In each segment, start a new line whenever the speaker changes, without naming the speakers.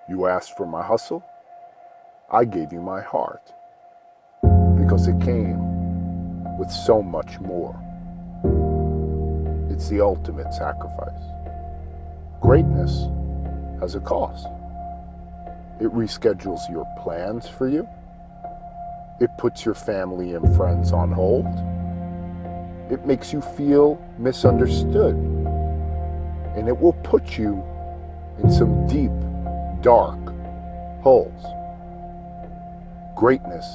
You asked for my hustle, I gave you my heart, because it came with so much more. It's the ultimate sacrifice. Greatness has a cost. It reschedules your plans for you. It puts your family and friends on hold. It makes you feel misunderstood. And it will put you in some deep, dark holes. Greatness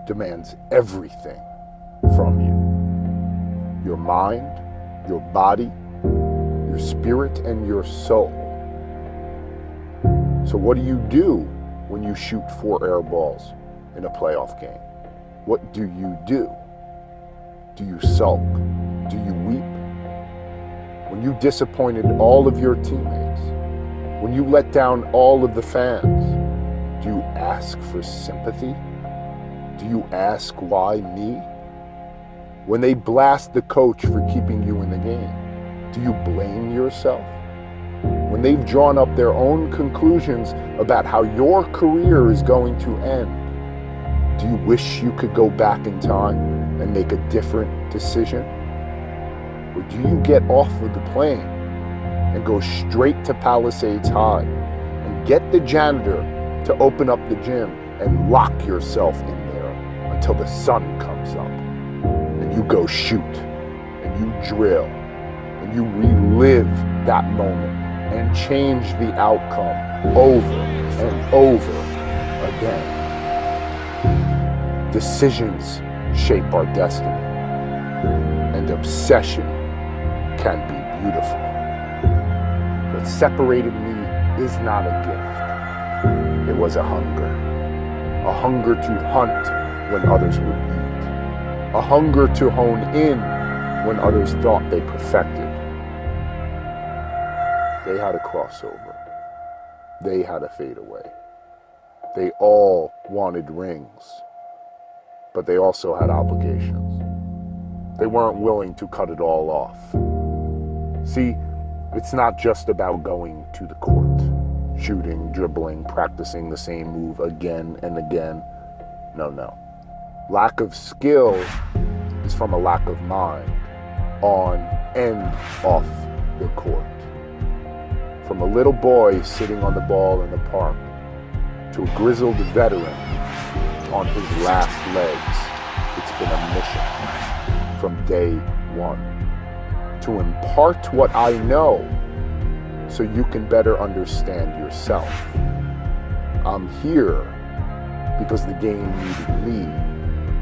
demands everything from you. Your mind, your body, your spirit, and your soul. So what do when you shoot 4 air balls in a playoff game? What do? Do you sulk? Do you weep? When you disappointed all of your teammates? When you let down all of the fans? Do you ask for sympathy? Do you ask why me? When they blast the coach for keeping you in the game, do you blame yourself? When they've drawn up their own conclusions about how your career is going to end, do you wish you could go back in time and make a different decision? Or do you get off of the plane and go straight to Palisades High and get the janitor to open up the gym and lock yourself in there until the sun comes up? And you go shoot, and you drill, and you relive that moment and change the outcome over and over again. Decisions shape our destiny, and obsession can be beautiful. What separated me is not a gift. It was a hunger to hunt when others would eat, a hunger to hone in when others thought they perfected. They had a crossover. They had a fadeaway. They all wanted rings, but they also had obligations. They weren't willing to cut it all off. See, it's not just about going to the court, shooting, dribbling, practicing the same move again and again. No. Lack of skill is from a lack of mind, on and off the court. From a little boy sitting on the ball in the park to a grizzled veteran on his last legs, it's been a mission from day one to impart what I know so you can better understand yourself. I'm here because the game needed me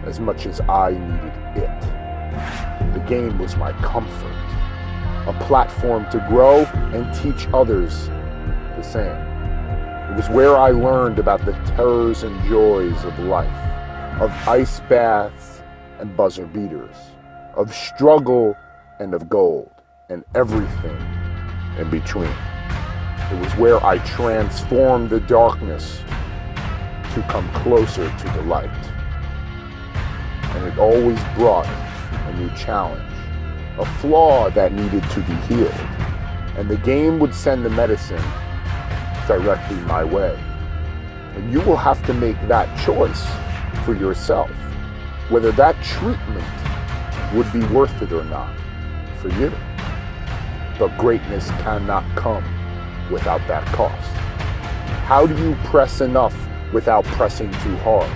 as much as I needed it. The game was my comfort, a platform to grow and teach others the same. It was where I learned about the terrors and joys of life, of ice baths and buzzer beaters, of struggle and of gold, and everything in between. It was where I transformed the darkness to come closer to the light. And it always brought a new challenge, a flaw that needed to be healed, and the game would send the medicine directly my way. And you will have to make that choice for yourself, whether that treatment would be worth it or not for you. But greatness cannot come without that cost. How do you press enough without pressing too hard?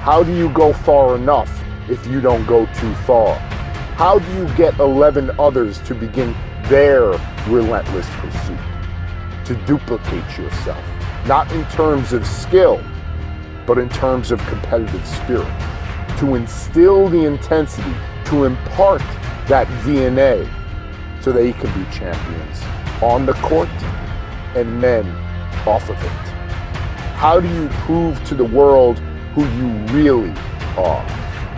How do you go far enough if you don't go too far? How do you get 11 others to begin their relentless pursuit? To duplicate yourself, not in terms of skill, but in terms of competitive spirit. To instill the intensity, to impart that DNA so that you can be champions on the court and then off of it. How do you prove to the world who you really are?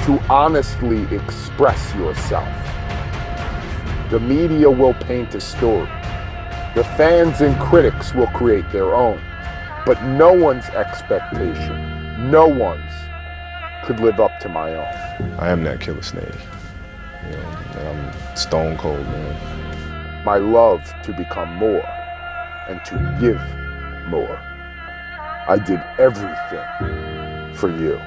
To honestly express yourself. The media will paint a story. The fans and critics will create their own. But no one's expectation, no one's, could live up to my own.
I am that killer snake. And I'm stone cold, man.
My love to become more and to give more. I did everything for you.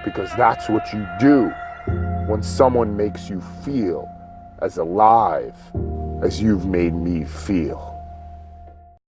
Because that's what you do when someone makes you feel as alive as you've made me feel.